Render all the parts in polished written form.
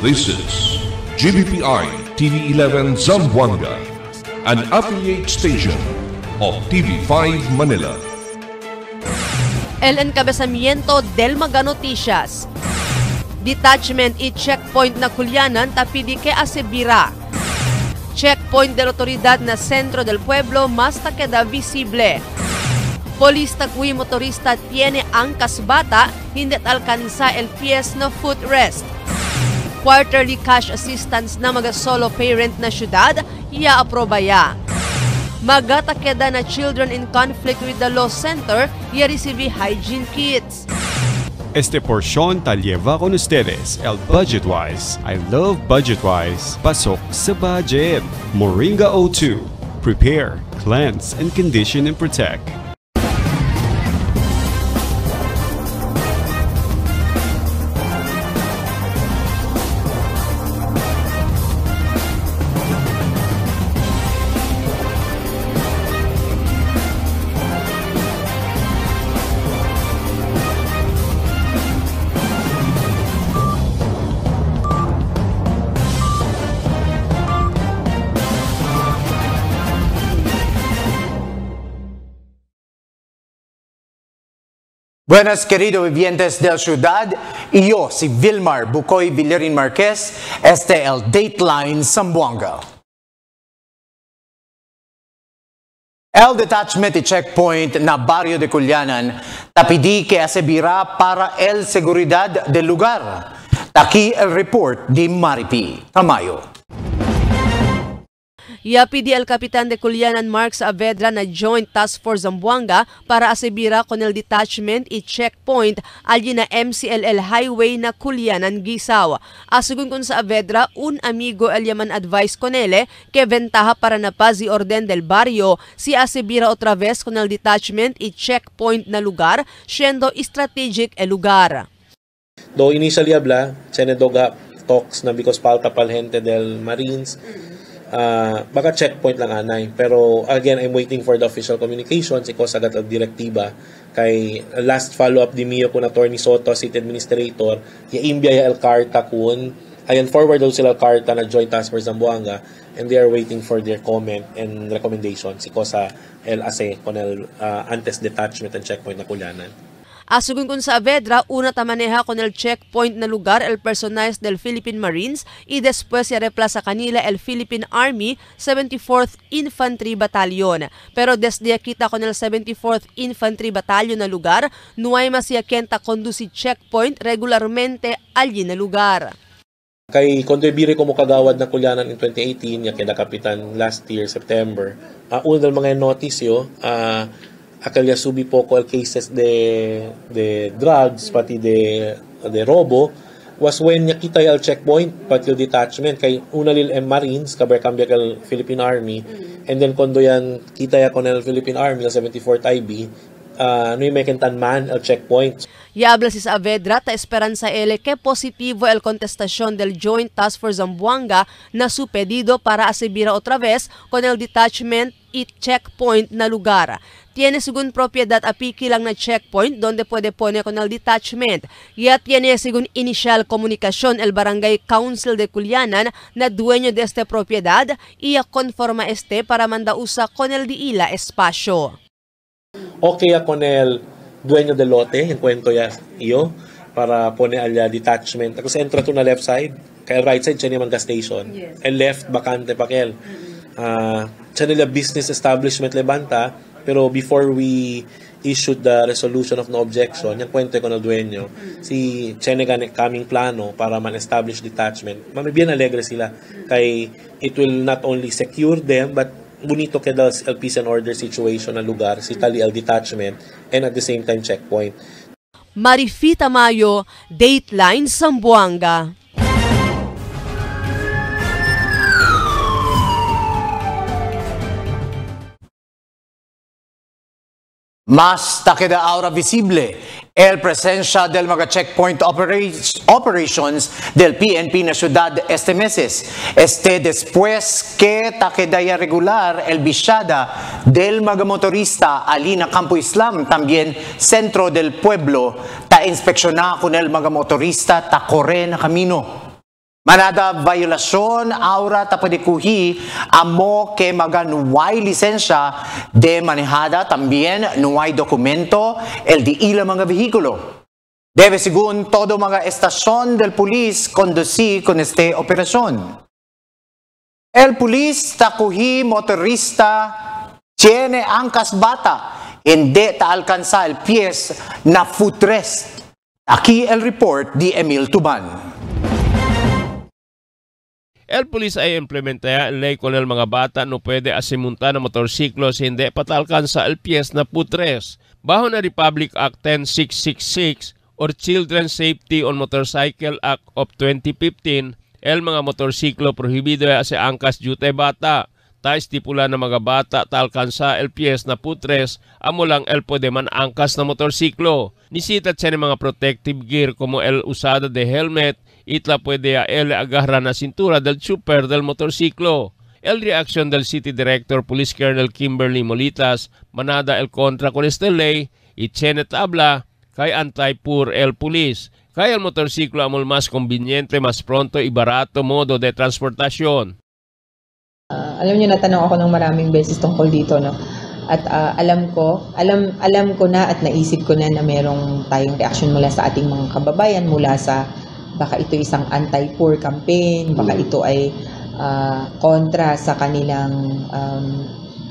This is GBPI TV11 Zamboanga, an affiliate station of TV5 Manila. El encabezamiento del Mga Noticias. Detachment y checkpoint na Culianan tapidi que Asebira. Checkpoint de la autoridad na centro del pueblo más ta queda visible. Polista cui motorista tiene angkas bata, hindi alcanza el pies na footrest. Quarterly cash assistance na mga solo parent na syudad, ia-aprobaya. Magata queda na children in conflict with the law center, ia-receive hygiene kits. Este porción tal lleva con ustedes el Budgetwise. I love Budgetwise. Pasok sa budget. Moringa O2. Prepare, cleanse, and condition and protect. Buenas queridos vivientes del ciudad, y yo si Vilmar Bukoy Villarin Marquez, este el Dateline Zamboanga. El detachment y checkpoint na barrio de Culianan tapidi que asegura para el seguridad del lugar. Aquí el report de Maripi Tamayo. Yapidi el Kapitan de Culianan Mark Saavedra na Joint Task Force Zamboanga para asibira con el detachment y checkpoint allí na MCLL Highway na Culianan Gisaw. Asugun kun Saavedra, un amigo el yaman advice con ele que ventaja para na paz y orden del barrio si asibira otra vez con el detachment y checkpoint na lugar, siendo strategic el lugar. Though initially habla, Senedoga talks na because falta pal gente del Marines, baka checkpoint lang anay. Pero again, I'm waiting for the official communications because agad ang direktiba kay last follow-up di Mio kun Attorney Soto, City Administrator, iimbya el carta kun ayan forward daw sila carta na Joint Task Force Zamboanga and they are waiting for their comment and recommendations sa el ASE con el antes detachment and checkpoint na Culianan. Asugun kun Saavedra, una tamaneja con el checkpoint na lugar el personajes del Philippine Marines y después se replaza kanila el Philippine Army 74th Infantry Battalion. Pero desde kita con el 74th Infantry Battalion na lugar, no hay masiyakenta conduci checkpoint regularmente allí na lugar. Kay kontribiri ko mo kagawad na Culianan in 2018, ya kaya kapitan last year, September. Una del mga notice yo, aquella subi poco el cases de drugs pati de robo was when niya kita el checkpoint pati el detachment kay una lil Marines kabar cambia el Philippine Army and then kondo yan kita ya con el Philippine Army el 74th IB no yung may man el checkpoint. Y habla si Saavedra ta esperanza ele que positivo el contestación del Joint Task Force Zamboanga na su pedido para asibira otra vez con el detachment y checkpoint na lugar. Tiene según propiedad apiki lang na checkpoint donde puede poner con el detachment. Ya tiene según inicial comunicación el Barangay Council de Culianan na dueño de esta propiedad y conforma este para mandausa con el diila espacio. Okay con el dueño del lote, encuentro ya iyo para poner al detachment. Kasi entra to na left side, kaya right side siya naman gas station. Yes. El left bakante pa kel. Siya nila business establishment lebanta, pero before we issued the resolution of no objection, yung kwento ko na dueño, si Chenegan kaming plano para man-establish detachment. Mamibyan alegre sila. Kay it will not only secure them, but bonito queda el peace and order situation na lugar, si Tali el detachment, and at the same time checkpoint. Maripi Tamayo, Dateline Zamboanga. Mas queda ahora visible el presencia del mga checkpoint operations del PNP na ciudad este meses. Después que queda ya regular el bisyada del mga motorista alina Campo Islam, también centro del pueblo, ta inspeksyonar con el mga motorista ta corre na camino. Manada violasyon aura tapodikuhi amo que maga nuway lisensya de manejada también nuway dokumento el di ila mga vehikulo. Debe según todo mga estasyon del pulis conducir con este operasyon. El pulis takuhi motorista tiene angkas bata, hindi ta-alcanza el pies na footrest. Aquí el report di Emil Tuban. El pulis ay implementea el ley con el mga bata no puede asimunta na motorsiklo hindi patalkansa el pies na putres. Bajo na Republic Act 10666 or Children's Safety on Motorcycle Act of 2015, el mga motorsiklo prohibido sa angkas jute bata. Ta estipula na mga bata talkansa el pies na putres, amo lang el pwede man angkas na motorsiklo. Nisita siya ng mga protective gear como el usada de helmet, itla pwede el agarra na sintura del chuper del motorsiklo. El reaksyon del City Director Police Colonel Kimberly Molitas, manada el kontra con este ley, itchenet tabla, kay anti-pur el pulis. Kaya el motorsiklo amol mas conveniente, mas pronto y barato modo de transportasyon. Alam niyo, natanong ako ng maraming beses tungkol dito, no? At alam ko na at naisip ko na merong tayong reaction mula sa ating mga kababayan, mula sa baka ito isang anti-poor campaign, baka ito ay kontra sa kanilang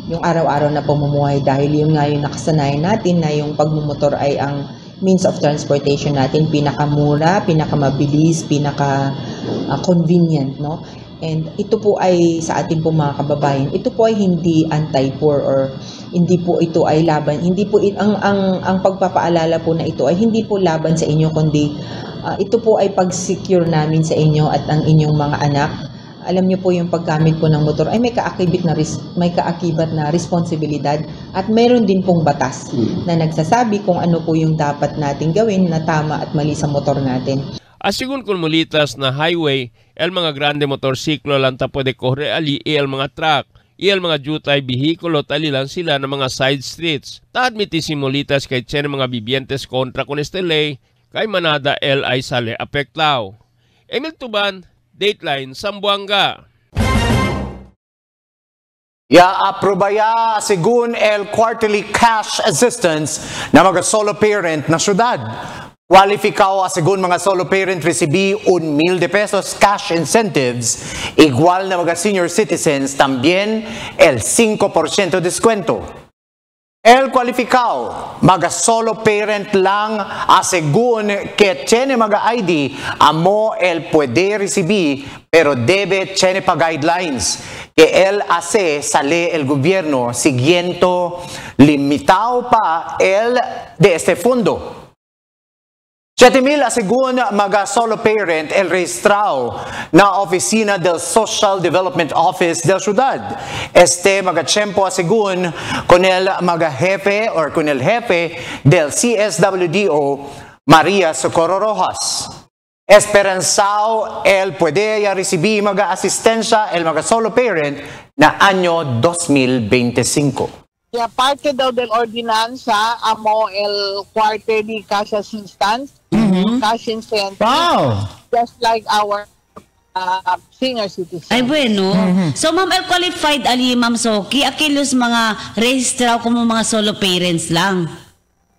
yung araw-araw na pamumuhay, dahil yung nga yung nakasanayan natin na yung pagmumotor ay ang means of transportation natin, pinakamura, pinakamabilis, pinaka-convenient, no? And ito po ay sa ating po mga kababayan, ito po ay hindi anti-poor or hindi po ito ay laban, hindi po ang pagpapaalala po na ito ay hindi po laban sa inyo, kundi ito po ay pag-secure namin sa inyo at ang inyong mga anak. Alam niyo po yung paggamit po ng motor ay may kaakibat na responsibilidad at meron din pong batas na nagsasabi kung ano po yung dapat nating gawin na tama at mali sa motor natin. Asigun kung mulitas na highway, el mga grande motorsiklo lang ta pwede korre ali el mga truck, el mga jutay bihikulo tali lang sila ng mga side streets. Ta admiti si mulitas kay tiyan mga bibientes kontra con este ley, kay manada el ay sale apektaw. Emil Tuban, Dateline, Zamboanga. Aprobaya según el quarterly cash assistance na mga solo parent na syudad. Kwalifikaw según mga solo parent recibí 1,000 pesos cash incentives, igual na mga senior citizens también el 5% descuento. El kwalifikaw, mga solo parent lang según que tiene mga ID, amo el puede recibir, pero debe tiene pa guidelines que el hace sale el gobierno siguiendo limitado pa el de este fondo. 7,000 según mga solo parent el registrado na oficina del Social Development Office del ciudad. Este mga tiempo según con el mga jefe or con el jefe del CSWDO Maria Socorro Rojas. Esperanzao el puede recibir mga asistencia el mga solo parent na año 2025. Y aparte daw del ordinanza, amo el quarterly cash assistance, cash incentive, just like our senior citizens. Ay, bueno. So, ma'am, el qualified ali, ma'am Soki, akilos mga registraw como mga solo parents lang.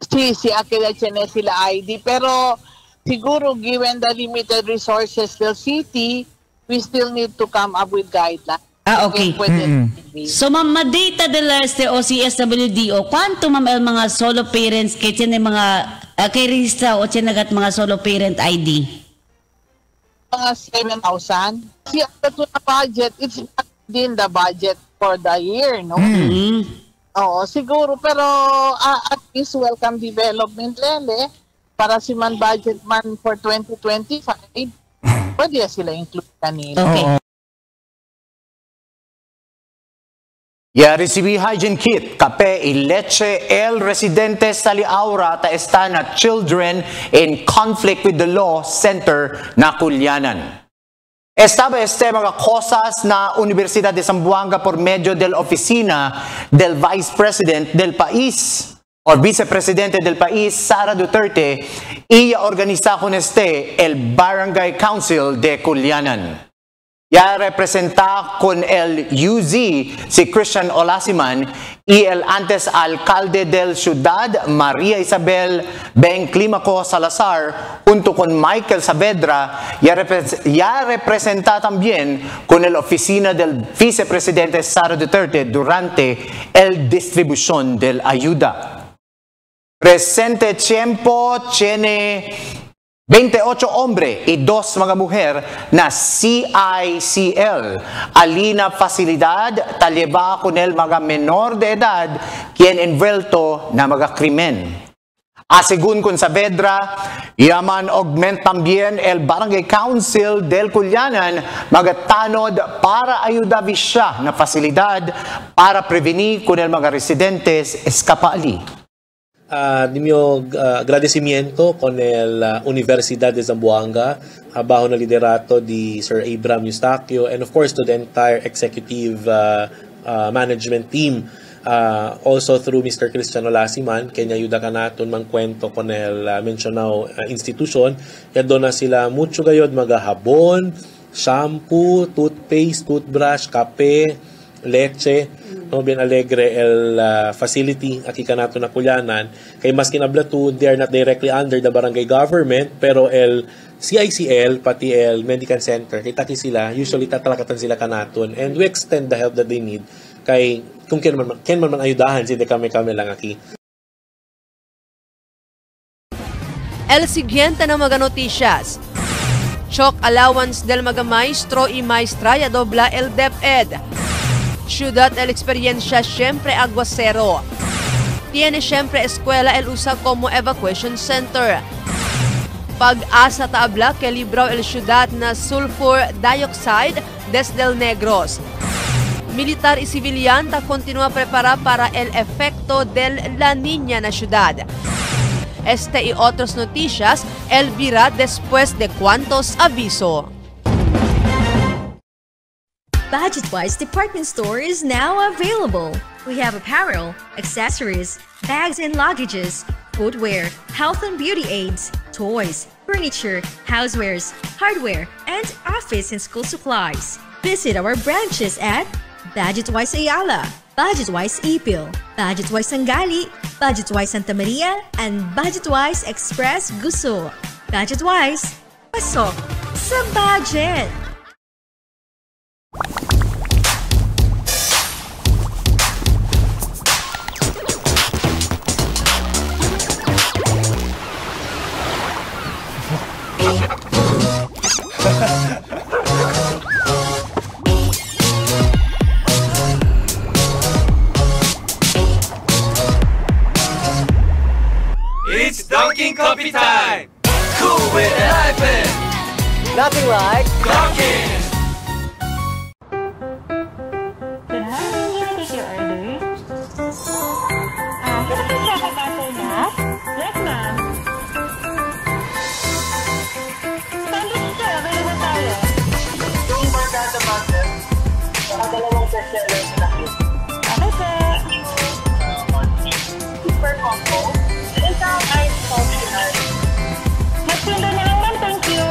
Si akila tiene sila ID, pero siguro given the limited resources del city, we still need to come up with guidelines. Okay. So, ma'am, ma-data de la OCSWDO, kwanto, ma'am, el mga solo parents kay tiyan mga kay registra o tiyan nagat mga solo parent ID? Mga 7,000. Si ato na budget, it's not within the budget for the year, no? Oo, siguro, pero at least welcome development, Lele, para si man budget man for 2025, pwede sila include kanina. Okay. Recibí hygiene kit, kape y leche el residente sa Liaura ta está na Children in Conflict with the Law Center na Culianan. Estaba mga cosas na Universidad de Zamboanga por medio del oficina del Vice President del país o Vicepresidente del país, Sara Duterte, y organiza con el Barangay Council de Culianan. Ya representa con el UZ si Christian Olasiman y el antes alcalde del ciudad, María Isabel Benclimaco Salazar, junto con Michael Saavedra, ya representa también con la oficina del vicepresidente Sara Duterte durante la distribución de la ayuda. Presente tiempo tiene 28 hombres y 2 mga mujer na CICL. Alina facilidad taleba con el mga menor de edad quien envuelto na mga krimen. Asigun con Saavedra, yaman augment también el Barangay Council del Culianan magatanod para ayudar siya na facilidad para prevenir con el mga residentes escapali. Di mio agradecimiento con la Universidad de Zamboanga bajo na liderato di Sir Abraham Eustaquio, and of course to the entire executive management team, also through Mr. Christian Olasiman, kanya ayuda ka naton mangkwento con el mencionado institution. Yado na sila mucho gayod magahabon, shampoo, toothpaste, toothbrush, kape, leche, no, bien alegre el facility aquí kanato na Culianan. Kay mas kinablatud, they are not directly under the barangay government, pero el CICL pati el medical center kay taki sila usually tatalakatan sila kanaton, and we extend the help that they need kay kung ken man ayudahan si de kami lang aquí. El siguiente na mga noticias. Chok allowance del mga maestro y maestra ya dobla el DepEd. Ciudad el experiencia siempre aguacero. Tiene siempre escuela el usa como evacuation center. Pag-asa taabla que libraw el ciudad na sulfur dioxide desde el Negros. Militar y civilian ta continúa prepara para el efecto del La Niña na ciudad. Este y otras noticias, Elvira después de cuantos aviso. Budget-Wise department store is now available. We have apparel, accessories, bags and luggages, footwear, health and beauty aids, toys, furniture, housewares, hardware, and office and school supplies. Visit our branches at Budget-Wise Ayala, Budget-Wise Ipil, Budget-Wise Sangali, Budget-Wise Santa Maria, and Budget-Wise Express Guso. Budget-Wise, pasok sa budget! It's Dunkin' Coffee time! Cool with a hyphen! Nothing like Dunkin'! Yes, ma'am. Sandwich siya, available tayo. Yung barkada butter, saka dalawang bestseller sa laki. Okay po. Super combo. Isang ice optional. Nagsindo na lang, ma'am. Thank you.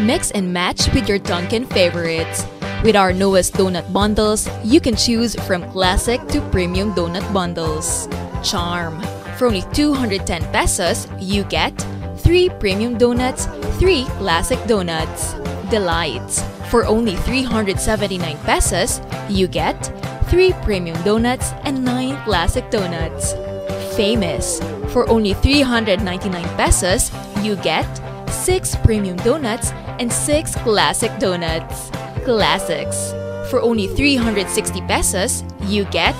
Mix and match with your Dunkin' favorites. With our newest donut bundles, you can choose from classic to premium donut bundles. Charm. For only 210 pesos, you get 3 premium donuts, 3 classic donuts. Delights. For only 379 pesos, you get 3 premium donuts and 9 classic donuts. Famous. For only 399 pesos, you get 6 premium donuts and 6 classic donuts. Classics. For only 360 pesos, you get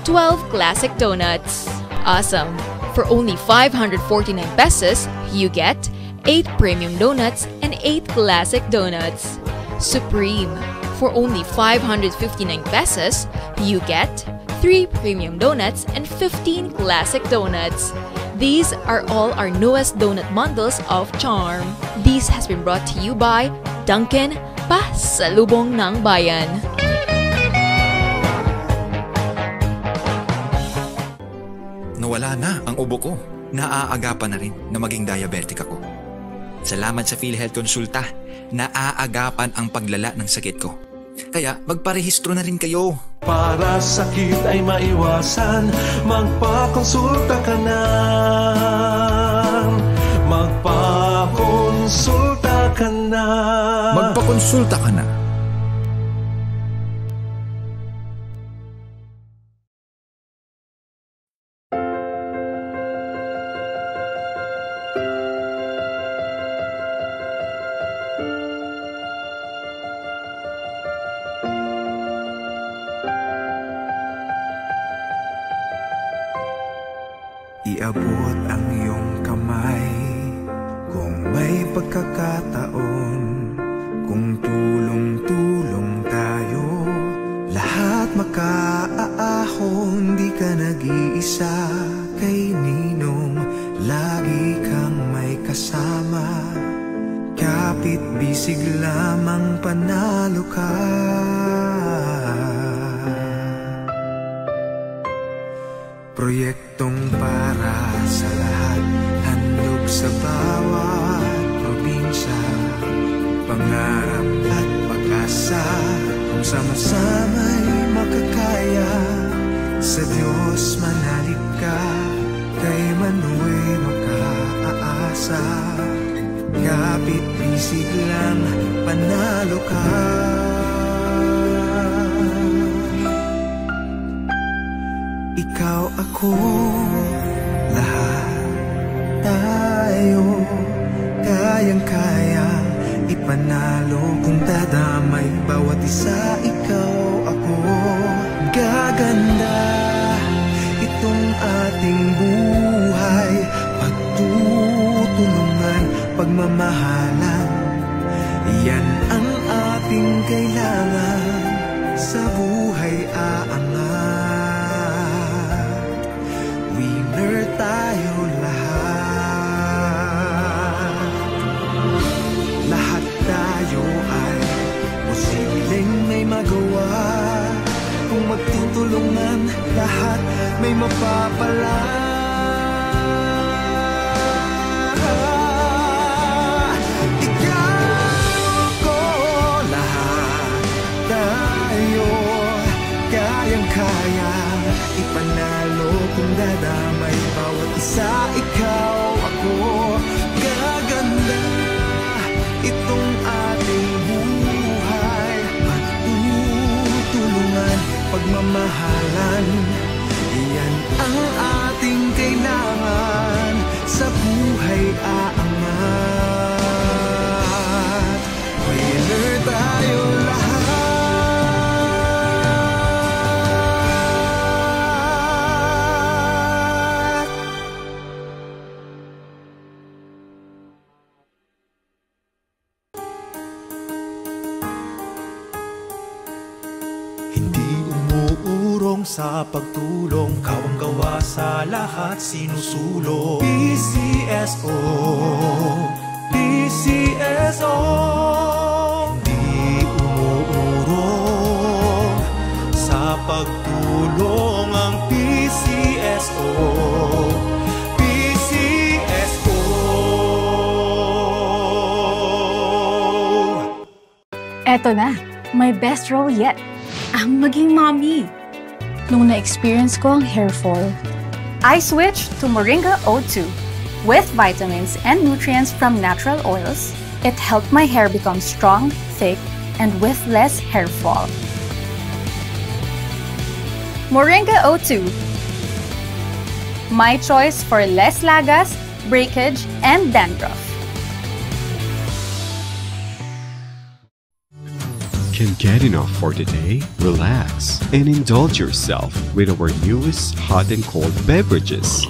12 classic donuts. Awesome! For only 549 pesos, you get 8 premium donuts and 8 classic donuts. Supreme! For only 559 pesos, you get 3 premium donuts and 15 classic donuts. These are all our newest donut bundles of Charm. This has been brought to you by Dunkin', Pasalubong ng Bayan. Nawala na ang ubo ko. Naaagapan na rin na maging diabetic ako. Salamat sa PhilHealth Konsulta, naaagapan ang paglala ng sakit ko. Kaya magparehistro na rin kayo. Para sakit ay maiwasan, magpakonsulta ka na. Magpakonsulta ka na. Magpakonsulta ka na. Iabot ang iyong kamay kung may pagkakataon, kung tulong-tulong tayo, lahat makaaahon. Di ka nag-iisa kay Ninong, lagi kang may kasama. Kapit bisig lamang panalo ka. Proyektong para sa lahat, handog sa bawat probinsya. Pangarap at pag-asa, kung sama-sama'y makakaya. Sa Diyos manalig ka, kay Manuel makaasa. Kapit bisig lang, panalo ka. Ikaw, ako, lahat tayo, kayang-kaya ipanalo kung dadamay bawat isa. Ikaw, ako, gaganda itong ating buhay. Pagtutulungan, pagmamahalan, yan ang ating kailangan. Sa buhay aangat, winner tayo lahat. Lahat tayo ay posibleng may magawa. Kung magtutulungan, lahat may mapapala. Kaya ipanalo kung dadamay bawat isa. Ikaw, ako, gaganda itong ating buhay. Magtutulungan, pagmamahalan, yan ang ating kailangan. Sa buhay aangat, winner tayo lahat. Sa pagtulong, kawang gawa sa lahat sinusulong. PCSO, PCSO, hindi umuurong sa pagtulong ang PCSO. PCSO. Eto na, my best role yet, ang maging mommy. Nung na-experience ko ang hair fall, I switched to Moringa O2. With vitamins and nutrients from natural oils, it helped my hair become strong, thick, and with less hair fall. Moringa O2. My choice for less lagas, breakage, and dandruff. Can't get enough for today? Relax and indulge yourself with our newest hot and cold beverages.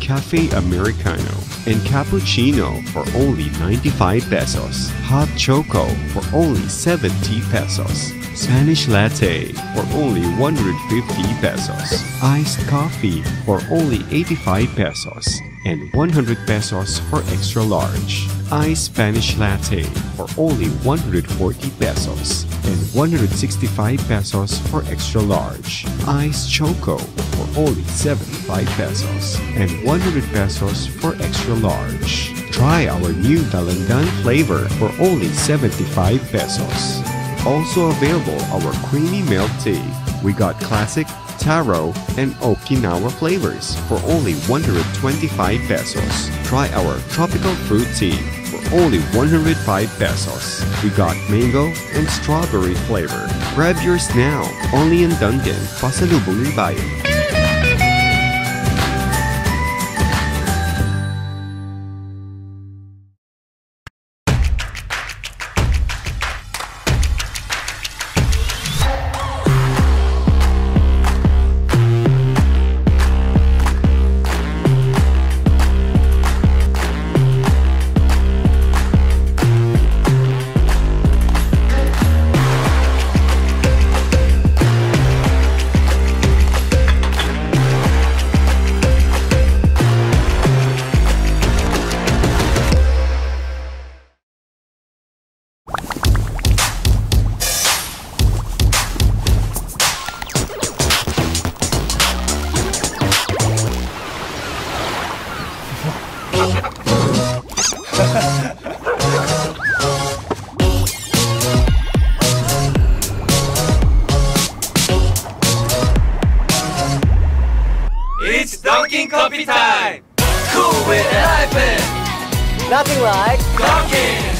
Cafe Americano and Cappuccino for only 95 pesos. Hot Choco for only 70 pesos. Spanish Latte for only 150 pesos. Iced Coffee for only 85 pesos. And 100 pesos for extra large. Iced Spanish Latte for only 140 pesos. And 165 pesos for extra large. Iced Choco for only 75 pesos. And 100 pesos for extra large. Try our new Dalandan flavor for only 75 pesos. Also available our creamy milk tea. We got classic, taro, and Okinawa flavors for only 125 pesos. Try our tropical fruit tea for only 105 pesos. We got mango and strawberry flavor. Grab yours now, only in Dunkin', Pasalubong Bayan. It's Dunkin' Coffee Time! Cool with a hyphen! Nothing like Dunkin'!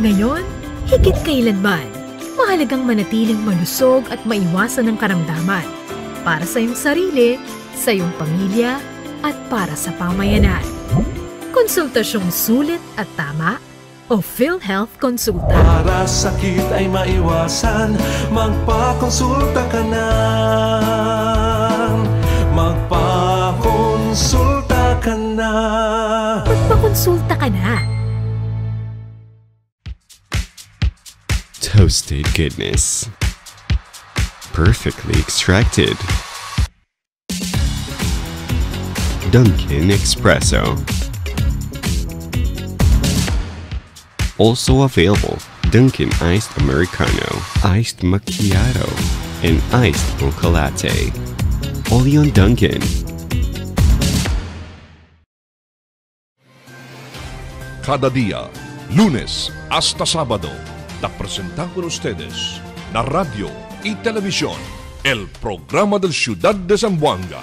Ngayon, higit kailanman, mahalagang manatiling malusog at maiwasan ng karamdaman para sa iyong sarili, sa iyong pamilya, at para sa pamayanan. Konsultasyong sulit at tama o PhilHealth Konsulta. Para sakit ay maiwasan, magpakonsulta ka na. Magpakonsulta ka na. Magpakonsulta ka na. Toasted goodness. Perfectly extracted. Dunkin' Espresso. Also available, Dunkin' Iced Americano, Iced Macchiato, and Iced Mocha Latte. Only on Dunkin'. Cada día, lunes hasta sábado, te presentamos con ustedes la radio y televisión, el programa del Ciudad de Zamboanga.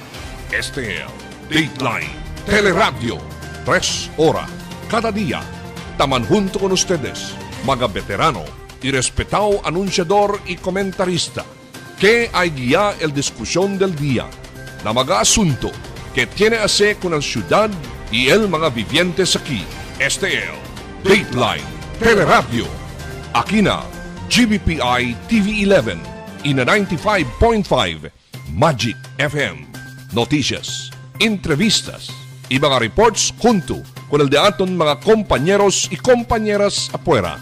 Este es Dateline Teleradio, 3 horas cada día. Taman junto con ustedes, mga veterano y respetado anunciador y comentarista, que hay guía el discusión del día, na mga asunto que tiene a ver con la ciudad y el mga vivientes aquí. Este es Dateline Teleradio. Aquí na GBPI TV11 y na 95.5 Magic FM. Noticias, entrevistas y mga reports junto con el de aton mga compañeros y compañeras afuera.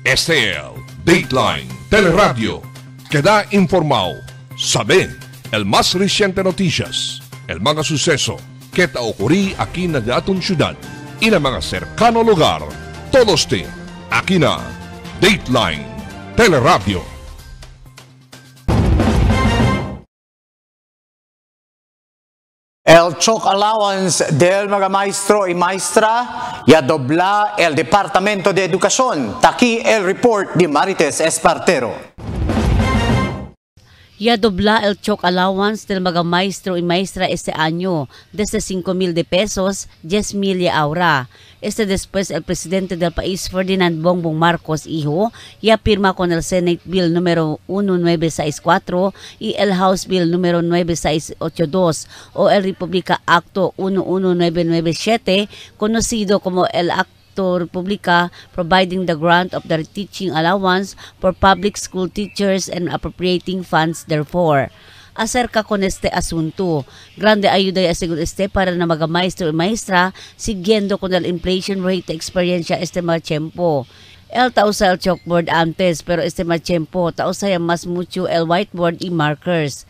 Este es Dateline Teleradio. Queda informado, sabe el más reciente noticias, el mga suceso que te ocurrí aquí na de aton ciudad y na mga cercano lugar. Todos te aquí na Dateline Teleradio. El Choc Allowance del mga maestro y maestra ya dobla el Departamento de Educación. Taki el report de Marites Espartero. Ya dobla el Choc Allowance del mga maestro y maestra este año, desde 5,000 de pesos, 10,000 y ahora. Después el presidente del país, Ferdinand Bongbong Marcos Hijo, ya firma con el Senate Bill número 1964 y el House Bill número 9682 o el República Acto 11997, conocido como el Proyekto Republika providing the grant of the teaching allowance for public school teachers and appropriating funds therefore. Acerca con este asunto, grande ayuda y asigun este para na mga maestro y maestra siguiendo con el inflation rate experiencia este mga tiempo. El tausa el chalkboard antes pero este mga tiempo tausa ya mas mucho el whiteboard y markers.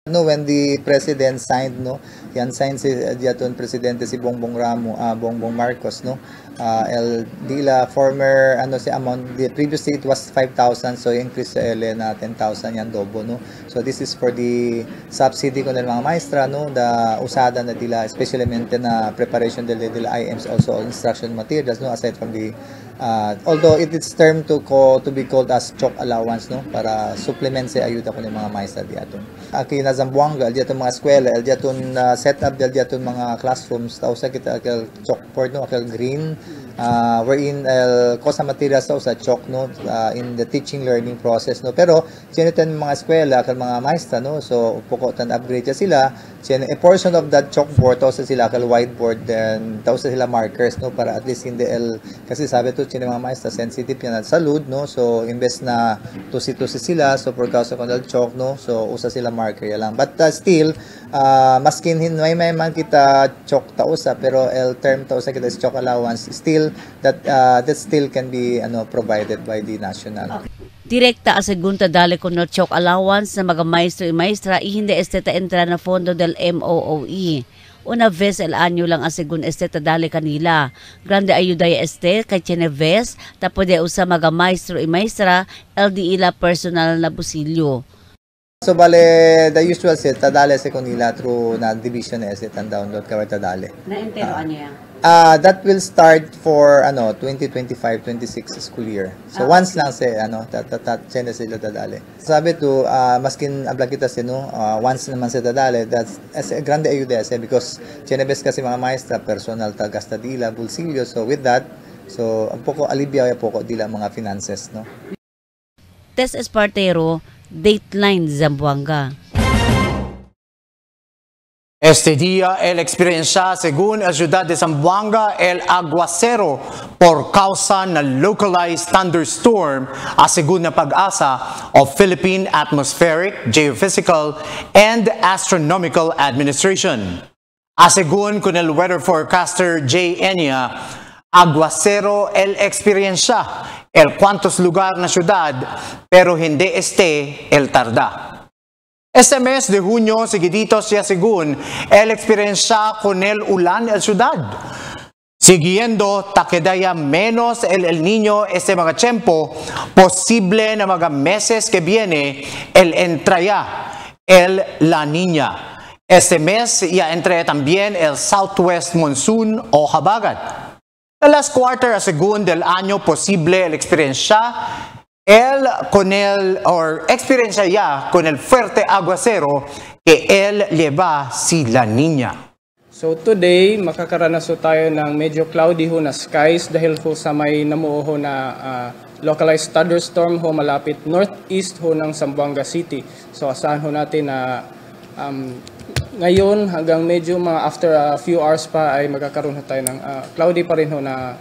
No, when the president signed, no, yan signed si diaton presidente si Bongbong Marcos, no. El dila former si amount, the previous it was 5,000, so increase sa na 10,000 yan dobo, no. So this is for the subsidy kon mga maestra, no, the usada na dila especially na preparation dila IMs also instruction materials, no, aside from the although it is termed to be called as chalk allowance, no, para supplement sa ayuda kon mga maestra diaton. Aki na Zamboanga, diaton mga eskwela, diaton setup diaton mga classrooms, tausa kita akal chalkboard, no, akal green, wherein kosa materials sa chalk, no, in the teaching learning process, no. Pero sinitan mga eskwela akal mga maestra, no, so poko tan upgrade sila, a portion of that chalkboard tausa sila akal whiteboard, then tausa sila markers, no, para at least hindi kasi sabi to mga maestra sensitive yan sa load, no, so imbes na tusi sila, so for causa kon chalk, no, so usa sila marker lang. But still, maskin may man kita chalk tausa, pero el term tausa kita is chalk allowance, still that still can be provided by the national. Direkta asegunta dali con el chalk allowance na mga maestro y maestra hindi esteta entra na fondo del MOOE. Una vez el año lang asegun esteta dali kanila. Grande ayuda ya este kay Cheneves tapo de usa mga maestro y maestra LDI la personal na busilyo. So bale the usual set tadale se kanila through na division set and download ka tadale. Na entero ano yan? That will start for 2025-26 school year. So once lang se chene sila tadale. Sabi to maskin abla kita no, once naman se tadale, that's grande ayuda se because chenebes kasi mga maestra personal ta gasta dila bolsilyo, so with that so un poco alivia ya poco dila mga finances, no. Tess Espartero, Dateline Zamboanga. Este día el experiencia según la ciudad de Zamboanga el aguacero por causa ng localized thunderstorm asegun na pag-asa of Philippine Atmospheric, Geophysical and Astronomical Administration. Asegun con el weather forecaster J. Enya, aguacero el experiencia el cuantos lugar na ciudad pero hindi este el tarda. Este mes de junio, seguidito siya según el experiencia con el ulan el ciudad. Siguiendo, takedaya menos el Niño este mga tiempo, posible na mga meses que viene, el entraya el La Niña. Este mes ya entra también el Southwest Monsoon o Habagat. El last quarter, según del año, posible el experiencia experiencia ya con el fuerte aguacero que él lleva si La Niña. So today, makakaranas tayo ng medyo cloudy ho na skies dahil ho sa may namuo ho na localized thunderstorm ho malapit northeast ho ng Zamboanga City. So asahan ho natin na ngayon hanggang medyo after a few hours pa ay magkakaroon ho tayo ng cloudy pa rin ho na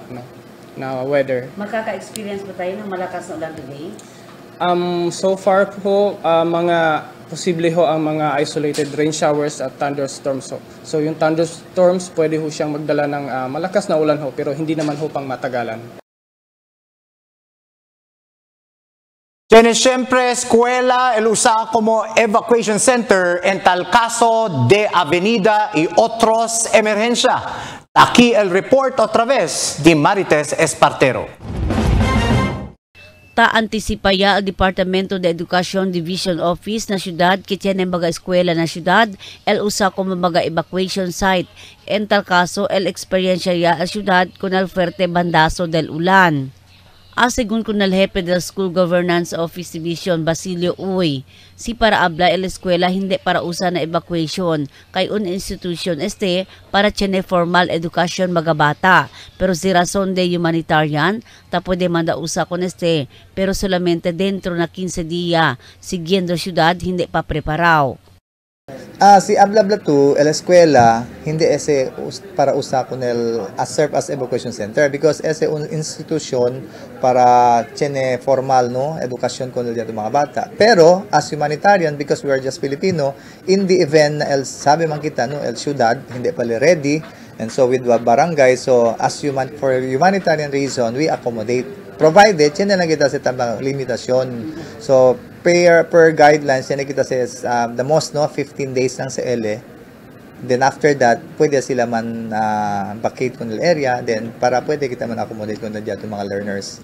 weather. Makaka-experience ba tayo ng malakas na ulan today? So far po, mga posible ho ang mga isolated rain showers at thunderstorms. So yung thunderstorms, pwede ho siyang magdala ng malakas na ulan ho, pero hindi naman ho pang matagalan. Tiene siempre escuela el usa como evacuation center en tal caso de avenida y otros emergencia. Aquí el report otra vez de Marites Espartero. Ta-antisipaya al Departamento de Educación Division Office na syudad que tiene mga eskwela na syudad el usa como mga evacuation site. En tal caso, el experiencia ya al syudad con el fuerte bandazo del ulan. Asegun con el jefe del School Governance Office Division, Basilio Uy, si para abla el eskwela hindi para usa na evacuation, kay un institution este para tiene formal education mga bata, pero si razón de humanitarian, tapo de manda usa con este, pero solamente dentro na 15 dia, siguiendo syudad hindi pa preparao. Si Ablabla 2, el eskwela, hindi ese para usa kun serve as evacuation center because ese un institusyon para tiene formal no edukasyon kun dito mga bata. Pero as humanitarian, because we are just Filipino, in the event na sabi man kita no el syudad hindi pala ready, and so with the barangay, so as for humanitarian reason we accommodate provided tiene lang kita sa tamang limitasyon. So per guidelines tiene kita sa the most no 15 days lang sa LE. Then after that pwede sila man vacate kun area, then para pwede kita man accommodate kun dito mga learners.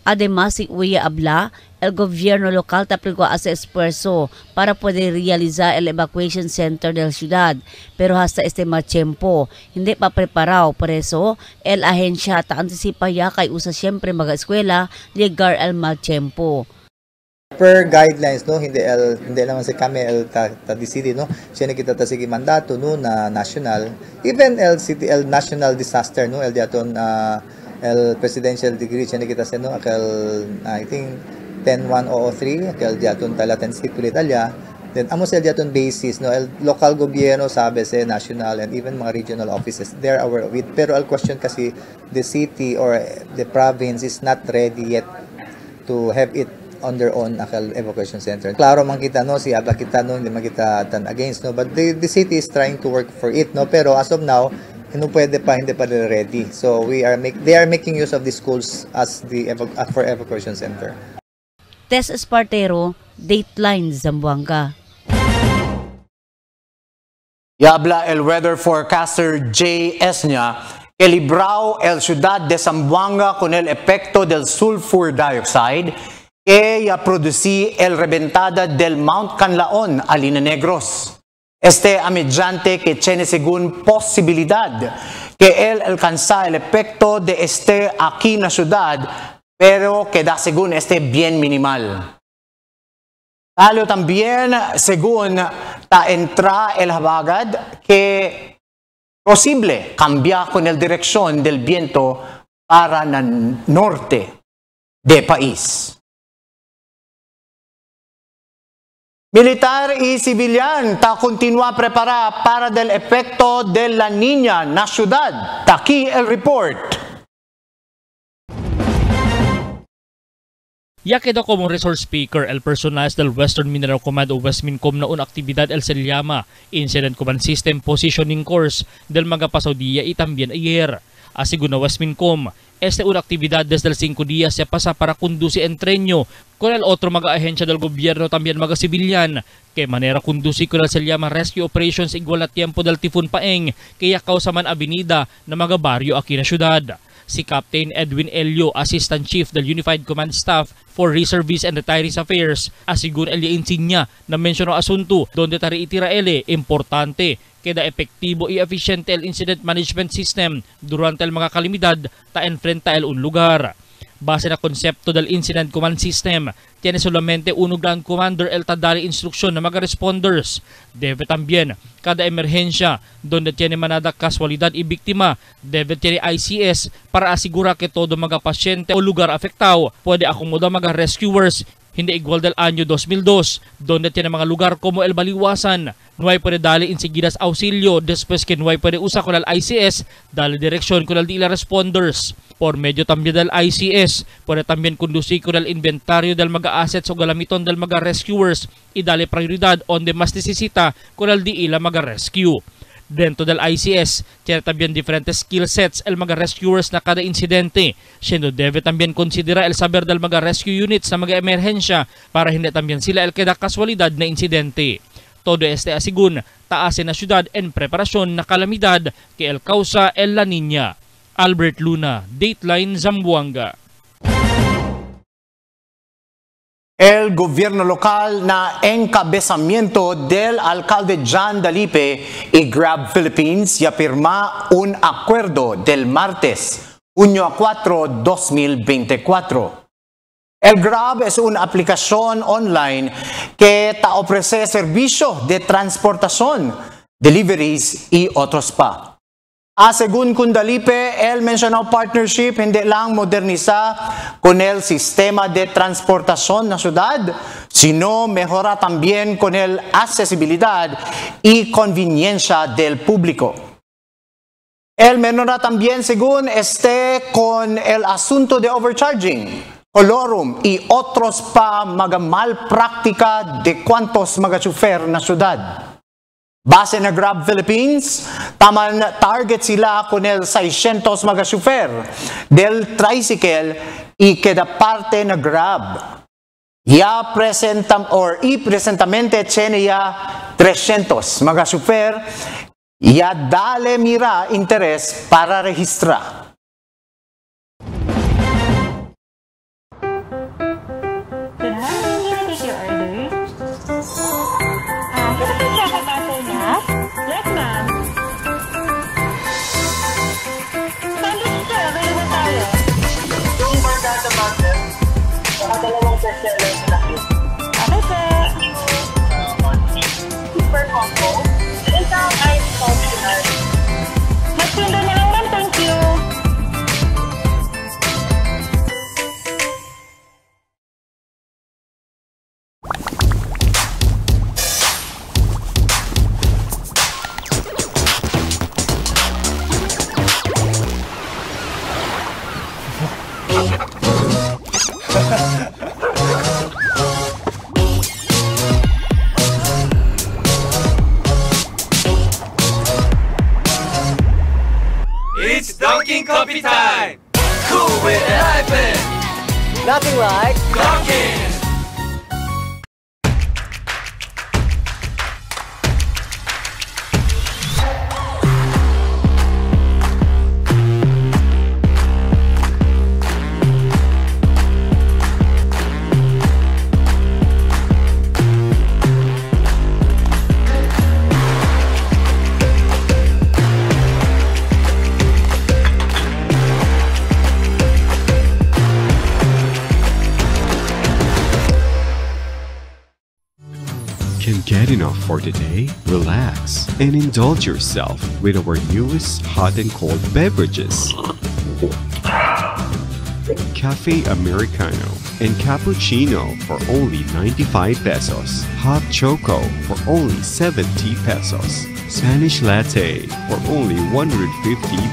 Además, si Uya Abla, el gobierno local tapilgo hace esfuerzo para poder realizar el evacuation center del ciudad, pero hasta este tiempo hindi pa preparado. Por eso, el ahensya ta antisipa ya kay usa siyempre mag-eskwela ligar el mal tiempo. Per guidelines no hindi naman si kami ta decide no siya kita ta sige mandato no na national, even el national disaster no el diaton el presidential decree siya kita sa no I think 10103 diaton talaten stipulate alya, then amo sa diaton basis no el local gobyerno sabi sa national and even mga regional offices they're aware of it, pero al question kasi the city or the province is not ready yet to have it on their own evacuation center. Klaro man kita no si Abla kita no hindi man kita against no, but the city is trying to work for it no, pero as of now hindi pa ready. So they are making use of the schools as for evacuation center. Tess Espartero, Dateline Zamboanga. Yabla el weather forecaster J. Esnya, que librao el ciudad de Zamboanga con el efecto del sulfur dioxide que ya producí el reventada del Mount Canlaon, Alina Negros. Este mediante que tiene según posibilidad que él alcanza el efecto de aquí en la ciudad, pero queda según bien minimal. Talo también según entra el habagad que posible cambiar con el dirección del viento para el norte del país. Militar y civilian continúa preparar para el efecto de la Niña en la ciudad. Aquí el report. Ya quedó como resource speaker el personal del Western Mineral Command o Westmincom na una actividad el se llama Incident Command System Positioning Course del mga pasado día y también ayer. Así como Westmincom, una actividad desde el 5 días se pasa para conducir entreno con el otro mga ahensya del gobierno también mga civilian que manera conducir con el se llama Rescue Operations igual a tiempo del Typhoon Paeng kaya kausaman avenida na mga baryo aquí na syudad. Si Captain Edwin Elio, Assistant Chief del Unified Command Staff for Reservists and Retirees Affairs, asigun Elia Insignia na menciono asunto donde tari itira importante queda efektibo y efficiente el incident management system durante el mga kalamidad ta enfrenta el un lugar. Base na konsepto del incident command system, tiene solamente uno grand commander el tadali instruksyon na mga responders. Debe también kada emerhensya donde tiene manada kasualidad y biktima, debe tiene ICS para asigura que todo mga pasyente o lugar afektado puede akomoda mga rescuers. Hindi igual del año 2002, donde tiene mga lugar como el Baliwasan. No hay puede dali enseguidas auxilio, después que no hay puede usar con el ICS, dali dirección con el DILA responders. Por medio también del ICS, puede también conducir con el inventario del mga assets o galamiton del mga rescuers y dali prioridad onde mas necesita con el DILA mga rescue. Dentro del ICS, tiene también diferentes skill sets el mga rescuers na kada insidente. Siendo debe también considera el saber del mga rescue units na mga emerhensya para hindi también sila el kada kasualidad na insidente. Todo asigun, taasin na syudad en preparasyon na kalamidad que el causa el La Niña. Albert Luna, Dateline Zamboanga. El gobierno local na encabezamiento del alcalde John Dalipe y Grab Philippines ya firma un acuerdo del martes, junio 4, 2024. El Grab es una aplicación online que te ofrece servicio de transportación, deliveries y otros pa. Según Kundalipe, el mencionado partnership hindi lang moderniza con el sistema de transportación na syudad, sino mejora también con el accesibilidad y conveniencia del público. El mejora también según con el asunto de overcharging, colorum y otros pa mga malpraktika de cuantos mga chofer na syudad. Base na Grab Philippines, taman target sila con el 600 mga chofer del tricycle y queda parte na Grab. Presentamente tiene ya 300 mga chofer ya dale mira interés para registrar. Yes, ma'am. Sandwich sir, available tayo. Yung barkada butter, dalawang bestseller na cute. Okay, sir. Super combo. Isang ice functional. Mas pinda na lang, ma'am. Thank you. It's Dunkin' Coffee Time! Cool with a hyphen! Nothing like Dunkin'! Can get enough for today? Relax and indulge yourself with our newest hot and cold beverages. Cafe Americano and Cappuccino for only 95 pesos. Hot Choco for only 70 pesos. Spanish Latte for only 150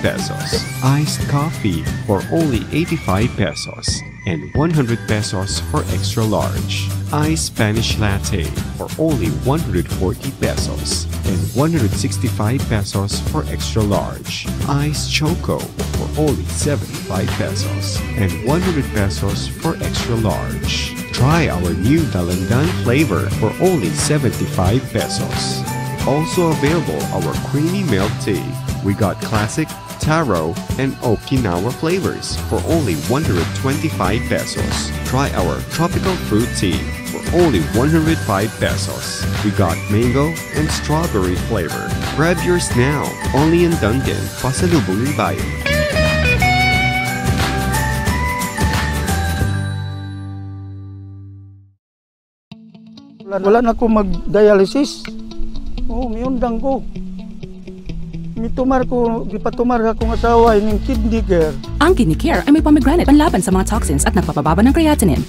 pesos. Iced Coffee for only 85 pesos. And 100 pesos for extra large. Iced Spanish Latte for only 140 pesos and 165 pesos for extra large. Iced Choco for only 75 pesos and 100 pesos for extra large. Try our new Dalandan flavor for only 75 pesos. Also available our creamy milk tea. We got classic, taro, and Okinawa flavors for only 125 pesos. Try our tropical fruit tea for only 105 pesos. We got mango and strawberry flavor. Grab yours now, only in Dunkin', Pasalubong ng Bayan. Wala na ako mag-dialysis. Oo, miundang ko. Gipatumar akong asawa ng kidney care. Ang kidney care ay may pomegranate panlaban sa mga toxins at nagpapababa ng creatinine.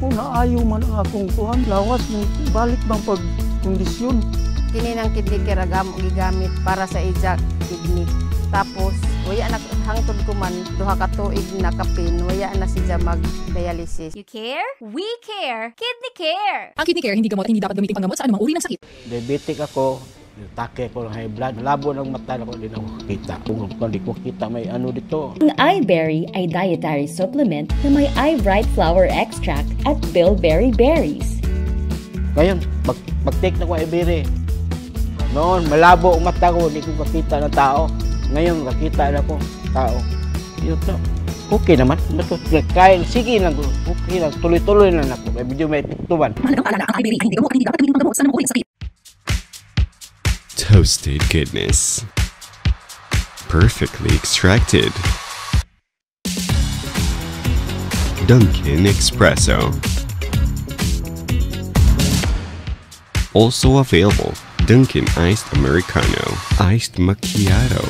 Naayo man ang akong kuhan, lawas ng balik bang pagkondisyon. Kini ng kidney care gigamit para sa ijak kidney. Tapos, waya na hangtod ko man, duha ka tuig na kapin, waya na siya mag-dialysis. You care? We care! Kidney Care! Ang kidney care hindi dapat gamitin panggamot sa anumang uri ng sakit. Diabetic ako, take ko ng high blood, labo ng mata ko, hindi na ako kita. Kung hindi ko kita, may ano dito. Ang iBerry ay dietary supplement na may iBright flower extract at bilberry berries. Ngayon, mag-take na ko iBerry. Noon, malabo ang mata ko, hindi ko makita ng tao. Ngayon, nakita na ko tao. Yun to. Okay naman. Kain, sige lang. Okay lang. Tuloy-tuloy lang ako. May video may piktuban. Toasted goodness. Perfectly extracted. Dunkin' Espresso. Also available, Dunkin' Iced Americano, Iced Macchiato,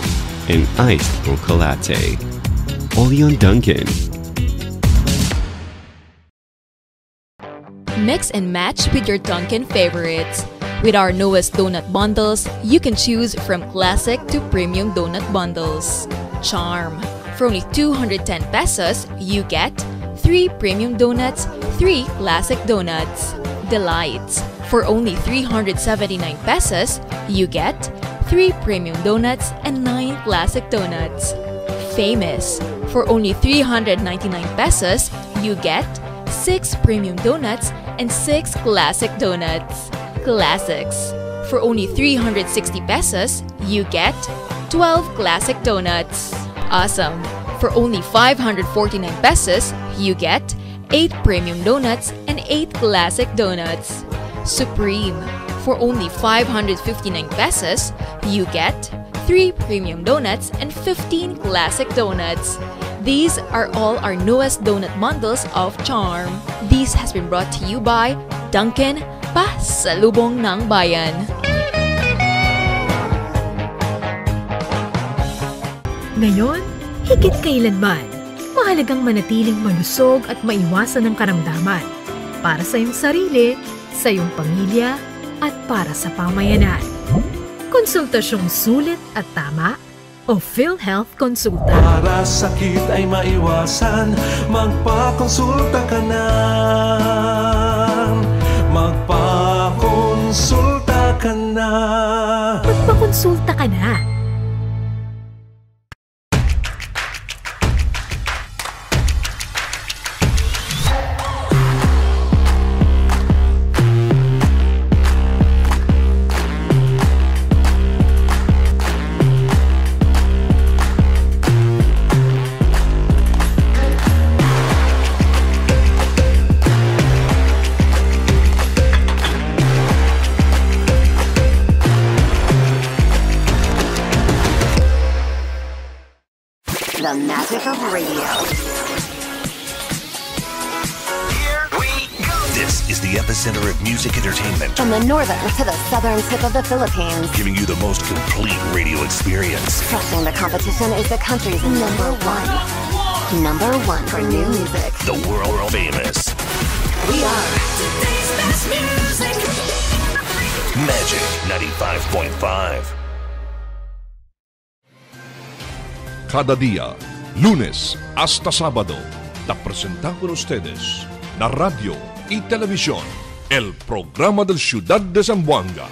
and Iced Mocha Latte. Only on Dunkin'. Mix and match with your Dunkin' favorites. With our newest donut bundles, you can choose from classic to premium donut bundles. Charm. For only 210 pesos, you get 3 premium donuts, 3 classic donuts. Delights. For only 379 pesos, you get 3 premium donuts and 9 classic donuts. Famous. For only 399 pesos, you get 6 premium donuts and 6 classic donuts. Classics. For only 360 pesos, you get 12 classic donuts. Awesome. For only 549 pesos, you get 8 premium donuts and 8 classic donuts. Supreme. For only 559 pesos, you get 3 premium donuts and 15 classic donuts. These are all our newest donut bundles of Charm. This has been brought to you by Dunkin', pasalubong ng bayan. Ngayon, higit kailanman, mahalagang manatiling malusog at maiwasan ng karamdaman para sa iyong sarili, sa iyong pamilya, at para sa pamayanan. Konsultasyong sulit at tama o PhilHealth Konsulta. Para sakit ay maiwasan, magpakonsulta ka na. Magpakonsulta ka na. Magpakonsulta ka na. The magic of radio. Here we go! This is the epicenter of music entertainment. From the northern to the southern tip of the Philippines. Giving you the most complete radio experience. Crushing the competition is the country's number one. Number one for new music. The world famous. We are today's best music. Magic 95.5. Cada día, lunes hasta sábado, la presentamos con ustedes la radio y televisión, el programa del Ciudad de Zamboanga.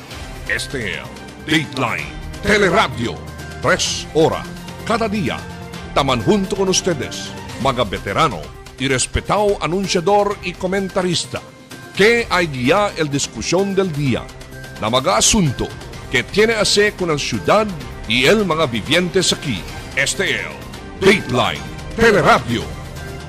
Este es Dateline Teleradio, 3 horas cada día. Taman junto con ustedes, mga veterano y respetado anunciador y comentarista, que hay guía el discusión del día, na mga asunto que tiene a ver con la ciudad y el mga vivientes aquí. Este es Dateline Teleradio.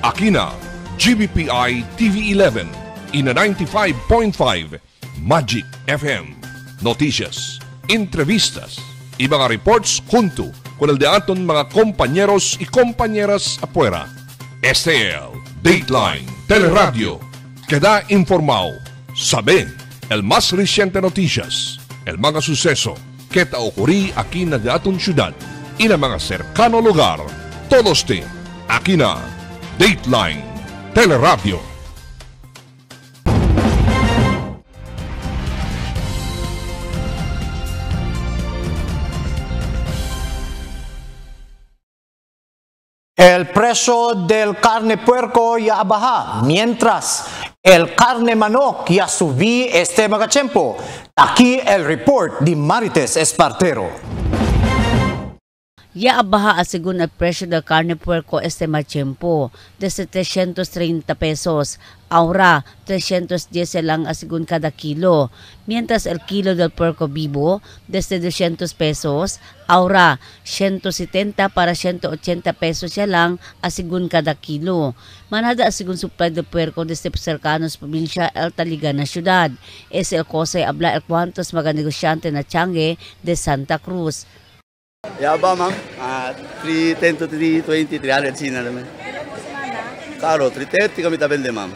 Aquí na GBPI TV11 y na 95.5 Magic FM. Noticias, entrevistas y mga reports junto con el de aton mga compañeros y compañeras afuera. Este es Dateline Teleradio. Queda informado, sabe el más reciente noticias, el mga suceso que ta ocurrí aquí na de aton ciudad y na mga cercano lugar. Todos te aquí na Dateline Teleradio. El precio del carne puerco ya baja, mientras el carne manok ya subí este mga tiempo. Aquí el report de Marites Espartero. Ya abaja a según el precio del carne puerco este tiempo, desde 330 pesos. Ahora, 310 lang a según cada kilo. Mientras el kilo del puerco vivo, desde 200 pesos. Ahora, 170 para 180 pesos ya lang a según cada kilo. Manada a según supply del puerco desde cercanos probinsya El Taligan na ciudad. Es el Cosay habla el cuantos mga negosyante na Changi de Santa Cruz. Yaba ma'am, 310 to 320, 300 sina naman. Karo, 330 kami tabende ma'am.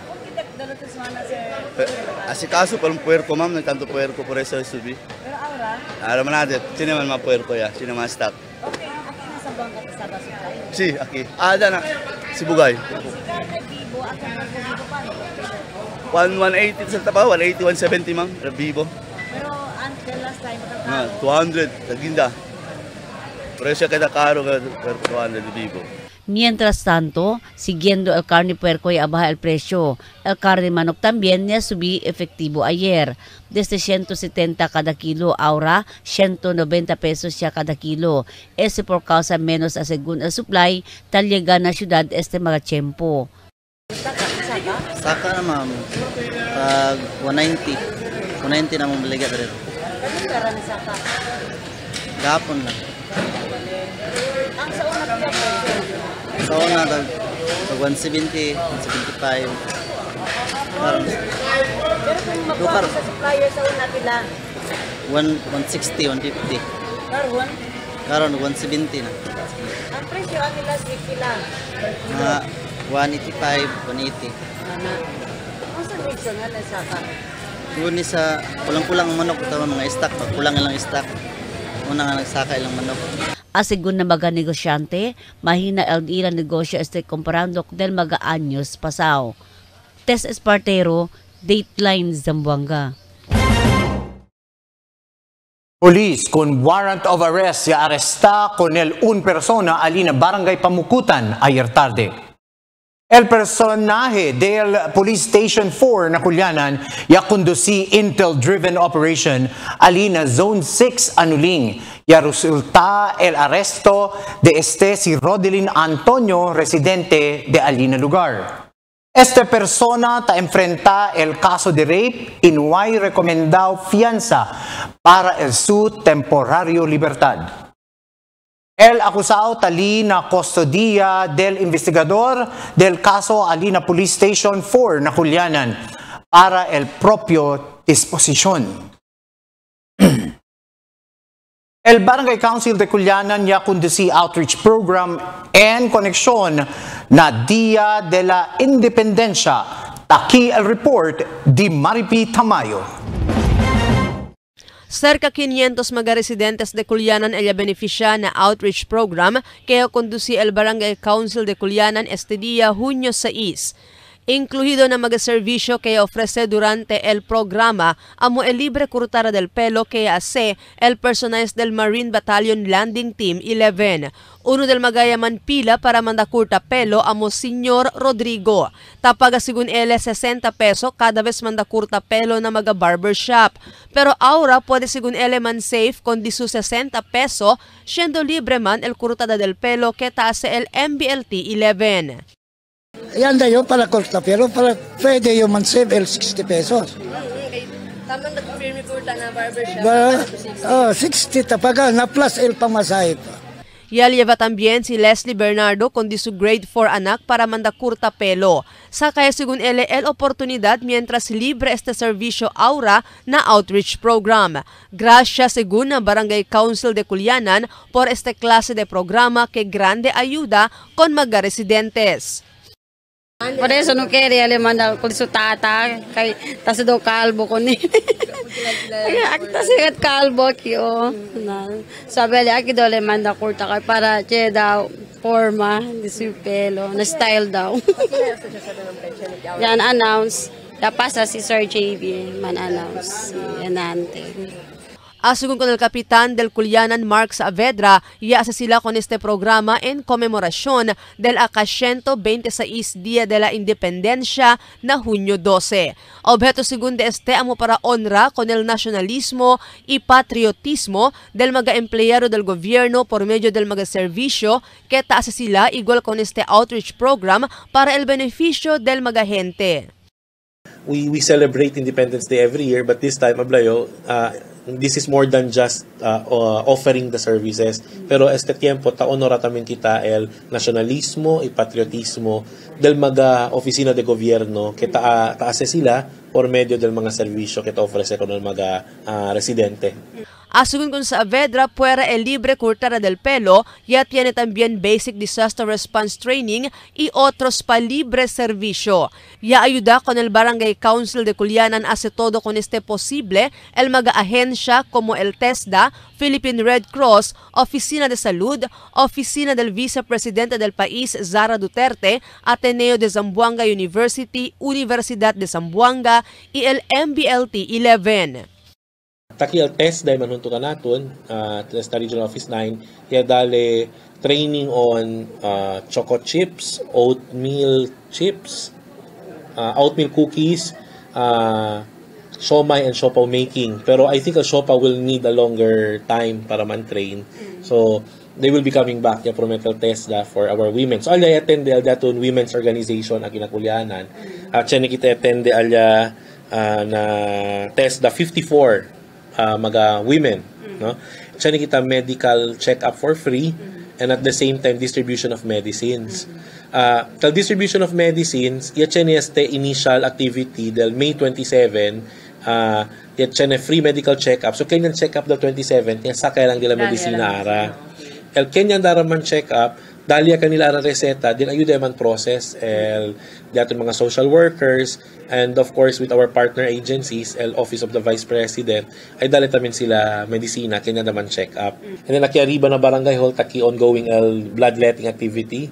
Asikaso palang puerco ma'am, nagtanto puerco por eso subi. Pero ahora? Ahora man natin, sino man mga puerco ya, sino man stock. Okay, aquí nasa Bangka Tasaba supply? Si, aquí. Dyan na, si Bugay. Carne vivo at carne vivo pa. 180 sa tapa, 180, 170 mang, Vivo. Pero until last time, 200, taginda. Presyo kada karo ka 200 Vivo. Mientras tanto, siguiendo el carne puerco y abaja el precio, el carne manok también ya subí efectivo ayer. Desde 170 cada kilo, ahora 190 pesos ya cada kilo. Ese por causa menos a según el supply, tal llega na syudad este mga tiyempo. Saka na ma'am, pag 190 na mong baligat rin. Ganun pera ni Saka? Gapon lang. Ang sa una pila po? Sa una, pag 170, 175. Pero kung magkuha sa supplier sa una pila? 160, 150. Karon? Karon, 170 na. Ang presyo ang nila sweet pila? Mga 185, 180. Ang sa reason nga na Saka? Kuni sa kulang-kulang manok, tama mga stock, pag kulang ilang stock, una nga nagsaka ilang manok. Asigun na mga negosyante, mahina el ilang negosyo este comparando del mga anyos pasaw. Tess Espartero, Dateline Zamboanga. Police con warrant of arrest ya aresta con el un persona alina barangay Pamukutan ayer tarde. El personaje del Police Station 4 na Culianan ya conduci intel-driven operation alina Zone 6 Anuling. Ya resulta el arresto de si Rodelin Antonio, residente de alina lugar. Este persona ta enfrenta el caso de rape y no hay recomendado fianza para el su temporario libertad. El acusado tali na kustodiya del investigador del caso alina Police Station 4 na Culianan para el propio disposisyon. El Barangay Council de Culianan ya conduci outreach program en koneksyon na Dia de la Independencia. Taki el report di Maripi Tamayo. Cerca 500 mga residentes de Culianan ella beneficia na outreach program kaya conduci el Barangay Council de Culianan este día Junio 6. Incluido na mga servisyo kaya ofrece durante el programa amo el libre cortada del pelo kaya hace el personajes del Marine Battalion Landing Team 11. Uno del magayaman pila para mandakurta pelo amo Senyor Rodrigo. Tapaga sigun ele 60 peso kada vez mandakurta pelo na mga barbershop. Pero ahora puede sigun ele man safe con disu 60 peso siendo libre man el cortada del pelo que hace el MBLT 11. Yan dayo para corta pero para pwede yung man-save el 60 pesos. Tamang nag-firme kurta na barbershop. 60 tapaga na plus el pamasahe pa. Ya lleva también si Leslie Bernardo con su grade 4 anak para mandakurta pelo. Sa kaya según ele el oportunidad mientras libre este servisyo aura na outreach program. Gracias según na Barangay Council de Culianan por este clase de programa que grande ayuda con mga residentes. Por eso no quería le mandar con su tata, kay tas do kalbo ko ni. Akta sigat kalbo kyo. Sabi niya aki le manda kurta kay para che daw forma di su pelo, na style daw. Yan announce, pasa si Sir JB man announce yan ante. Asugun con el kapitan del Culianan Mark Saavedra, iasa sila con este programa en conmemoración del 126 Día de la Independencia na Junio 12. Objeto según de este amo para honra con el nacionalismo y patriotismo del mga empleyado del gobierno por medio del mga servisyo que taasa sila igual con este outreach program para el beneficio del mga gente. We celebrate Independence Day every year, but this time, Ablayo, this is more than just offering the services. Pero este tiempo, ta-honora también kita el nacionalismo y patriotismo del mga oficina de gobierno que taase sila por medio del mga servisyo que ta-ofrece con el mga residente. Según con Saavedra, puera el libre cortada del pelo, ya tiene también basic disaster response training y otros pa libre servicio. Ya ayuda con el Barangay Council de Culianan hace todo con este posible, el mag-ahensya como el TESDA, Philippine Red Cross, Oficina de Salud, Oficina del Vicepresidente del país Sara Duterte, Ateneo de Zamboanga University, Universidad de Zamboanga, y el MBLT 11. Taki al test dahil manuntukan natin sa Regional Office 9, ya dali training on choco chips, oatmeal chips, oatmeal cookies, siomai and siopaw making. Pero I think a siopaw will need a longer time para man-train. So they will be coming back ya prometal test for our women. So alya attende alya to women's organization a kinakulyanan. Siya kita attende alya na test 54 mga women, no? Siya kita medical check-up for free and at the same time distribution of medicines. The distribution of medicines, siya este initial activity del May 27, siya free medical check-up. So Kenyan check-up del 27, niya sakay lang nila medicina ara. El Kenyan daraman check-up, dali kanila ang reseta, din ayuda man process el dato mga social workers and of course with our partner agencies, el Office of the Vice President, ay dali tamin sila medisina, kanya naman check-up. And then nakiariba na barangay hall, taki ongoing el bloodletting activity.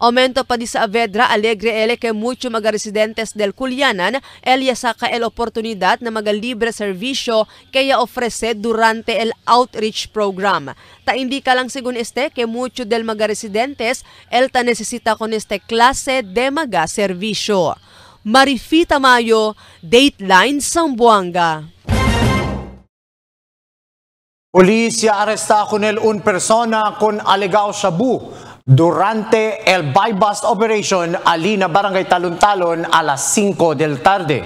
Aumento pa di sa Saavedra, alegre ele que mucho mga residentes del Culianan, ya saca el oportunidad na mga libre servisyo kaya ofrece durante el outreach program. Ta indica lang según que mucho del mga residentes, ta necesita con este klase de mga servisyo. Marifita Mayo, Dateline Zamboanga. Polisya arresta con el un persona con alegado shabu durante el buy-bust operation alina Barangay Talon-Talon a las 5 del tarde.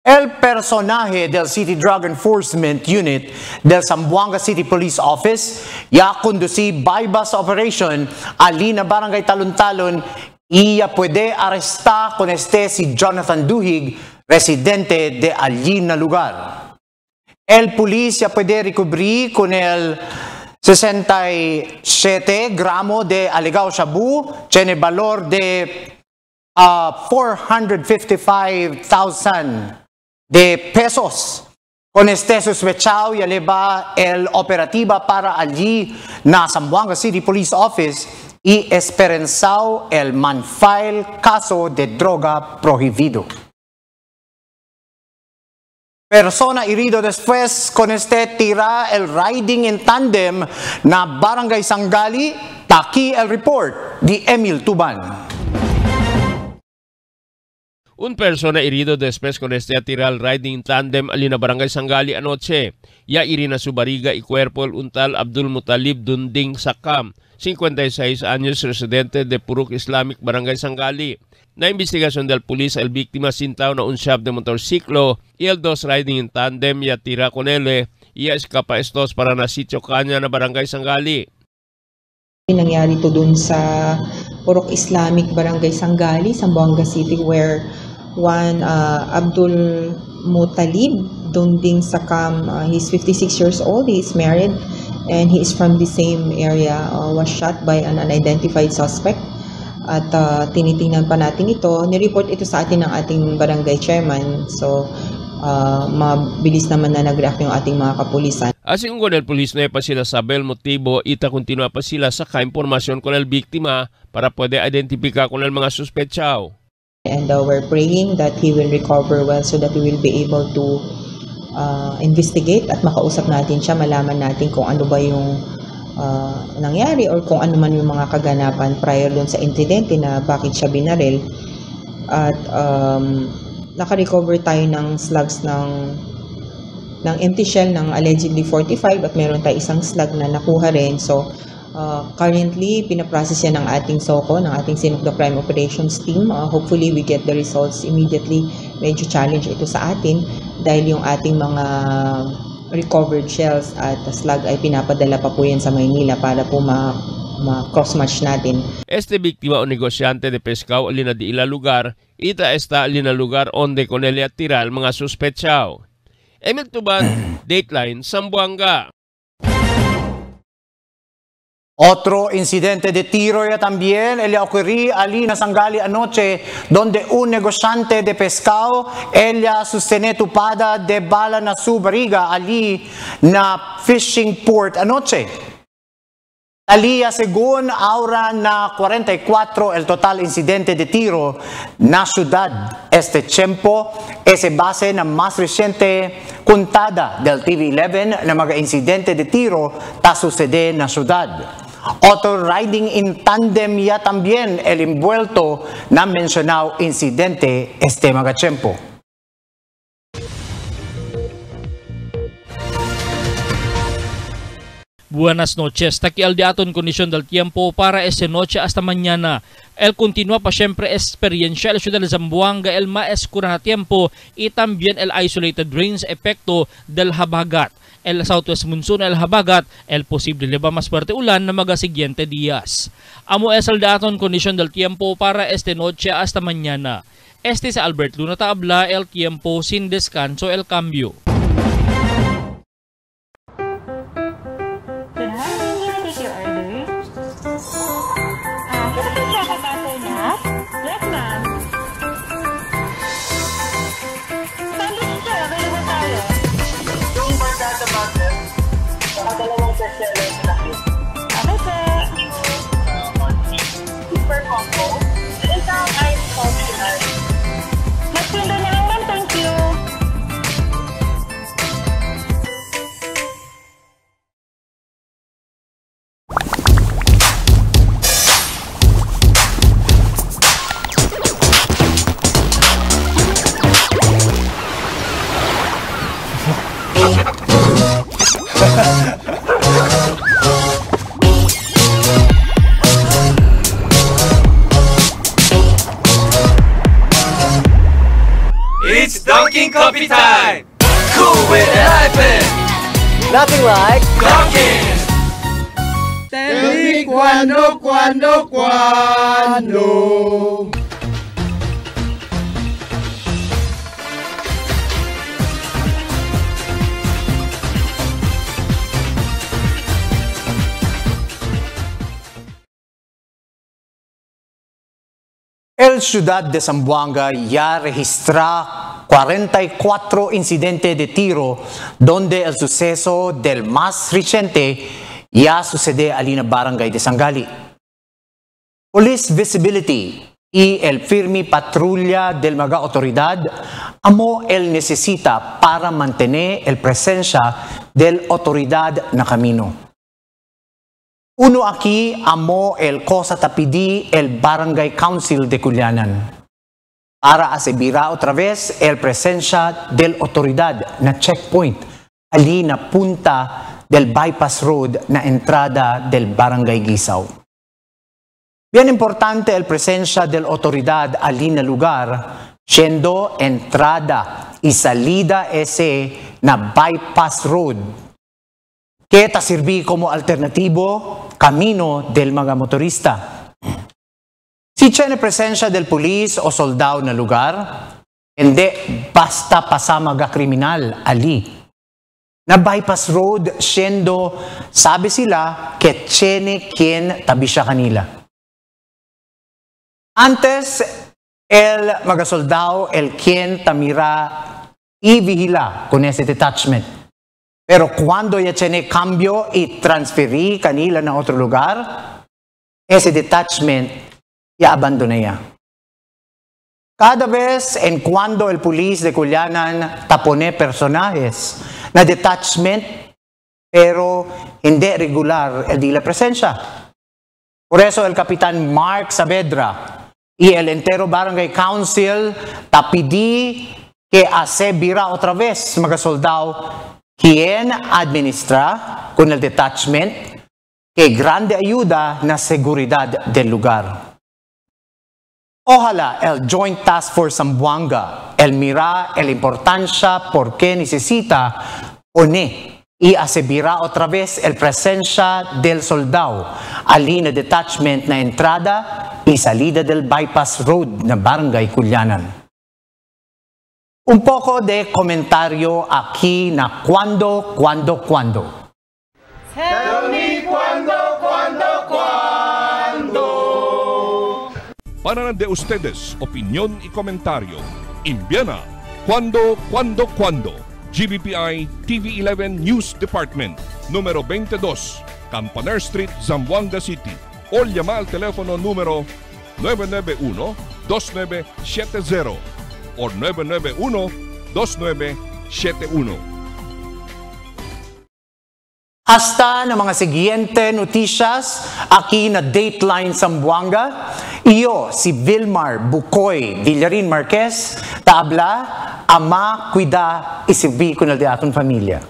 El personaje del City Drug Enforcement Unit del Zamboanga City Police Office ya conducí buy-bust operation alina Barangay Talon-Talon y ya puede arrestar con si Jonathan Duhig, residente de allí na lugar. El policía puede recubrir con el 67 gramos de alegado shabu, tiene valor de 455,000 de pesos. Con este sospechado ya le va el operativa para allí na Zamboanga City Police Office y esperanzado el man-file caso de droga prohibido. Persona herido después con tira el riding in tandem na Barangay Sangali. Taki el report de Emil Tuban. Un persona herido después con tira el riding in tandem alina Barangay Sangali anoche. Ya irina su bariga y cuerpo el untal Abdul Mutalib Dunding Sakam, 56 años, residente de Purok Islamic Barangay Sangali. Na investigasyon del pulis el biktima sintaw na unsyab de motorsiklo y el dos riding in tandem ya tira con ele y escapa estos para na sitio kanya na Barangay Sangali. Nangyari to dun sa Purok Islamic Barangay Sangali, Zamboanga City, where one Abdul Mutalib Dunding Sakam, he's 56 years old, he is married and he is from the same area, was shot by an unidentified suspect. At tinitingnan pa natin ito. Nireport ito sa atin ng ating barangay chairman. So, mabilis naman na nag-react yung ating mga kapulisan. Asing con el pulis na pa sila sabi el motibo, ita continua pa sila sa ka-impormasyon con el biktima para pwede identifika con el mga suspetsyaw. And we're praying that he will recover well so that we will be able to investigate at makausap natin siya, malaman natin kung ano ba yung nangyari or kung ano man yung mga kaganapan prior doon sa insidente na bakit siya binaril. At naka-recover tayo ng slugs ng empty shell ng allegedly 45 at meron tayo isang slug na nakuha rin. So currently pinaprocess yan ng ating SOCO, ng ating Scene of the Crime Operations Team. Hopefully we get the results immediately. Medyo challenge ito sa atin dahil yung ating mga recovered shells at slug ay pinapadala pa po yan sa Maynila para po ma-cross-match natin. Biktima o negosyante de pescao alina di ila lugar, ita esta alina lugar onde con ele atira al mga suspetsyaw. Emil Tuban, Dateline, Zamboanga. Otro incidente de tiro ya también le ocurrió allí en Sangali anoche, donde un negociante de pescado, ella sostiene tupada de bala na su barriga allí na fishing port anoche. Talía según ahora na 44 el total incidente de tiro na ciudad. Este tiempo es base na más reciente contada del TV11 na mga incidente de tiro ta sucede na ciudad. Otro riding in tandem ya también el envuelto na mencionado incidente este mga tiempo. Buenas noches. Takial de aton kondisyon del tiempo para esta noche hasta mañana. El continúa pa siempre experiencia el ciudad de Zamboanga el más oscuro na tiempo y también el isolated rains efecto del habagat. El southwest monsoon el habagat, el posible leba mas fuerte ulan na mga siguiente días. Amo es el de aton kondisyon del tiempo para esta noche hasta mañana. Este es Albert Luna Taabla, el tiempo sin descanso, el cambio. It's Dunkin' Coffee time! Cool with a hyphen! Nothing like Dunkin'! Tell me cuando. El ciudad de Zamboanga ya registra 44 incidentes de tiro, donde el suceso del más reciente ya sucede allí en Barangay de Sangali. Police visibility y el firme patrulla del mga autoridad amo el necesita para mantener el presencia del autoridad na camino. Uno aquí amo el cosa tapidi el Barangay Council de Culianan para asegurar otra vez el presencia del autoridad na checkpoint ali na punta del bypass road na entrada del Barangay Gisaw. Bien importante el presencia del autoridad ali na lugar, siendo entrada y salida ese na bypass road que ta sirvi como alternativo camino del mga motorista. Si tiene presencia del polis o soldado na lugar, hindi basta pasamaga kriminal ali. Na bypass road, siendo sabi sila que tiene quien tabi siya kanila. Antes, el mga soldado, el quien tamira y vigila con ese detachment. Pero cuando ya tiene cambio y transferí kanila na otro lugar, ese detachment ya abandona ya. Cada vez en cuando el pulis de Culianan tapone personajes na detachment, pero hindi regular el di la presencia. Por eso el Kapitan Mark Saavedra y el entero Barangay Council tapidi que asebira otra vez mga soldado quien administra con el detachment que grande ayuda na seguridad del lugar. Ojalá el Joint Task Force Zamboanga el mira la importancia porque necesita poner y asegurar otra vez el presencia del soldado ali na detachment na entrada y salida del bypass road na Barangay Culianan. Un poco de comentario aquí na cuando. Tell me cuando. Para de ustedes, opinión y comentario. Envíana cuando. GBPI TV11 News Department, número 22, Campaner Street, Zamboanga City. O llama al teléfono número 991-2970 o 991-2971. Hasta na mga siguiente noticias, aquí na Dateline Zamboanga. Iyo si Vilmar Bukoy Villarin Marquez, tabla, ama, cuida, isibi ko na di aton familia.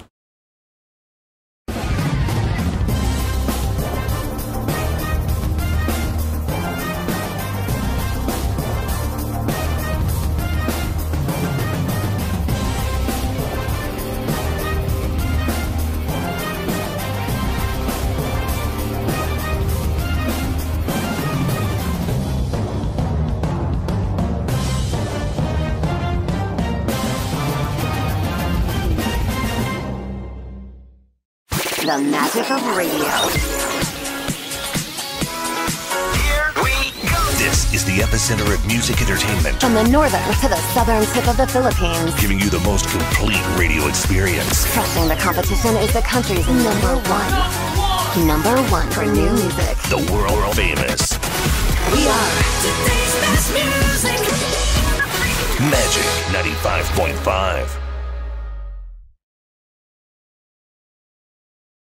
The magic of radio. Here we go. This is the epicenter of music entertainment. From the northern to the southern tip of the Philippines. Giving you the most complete radio experience. Crushing the competition is the country's number one. Number one for new music. The world famous. We are today's best music. Magic 95.5.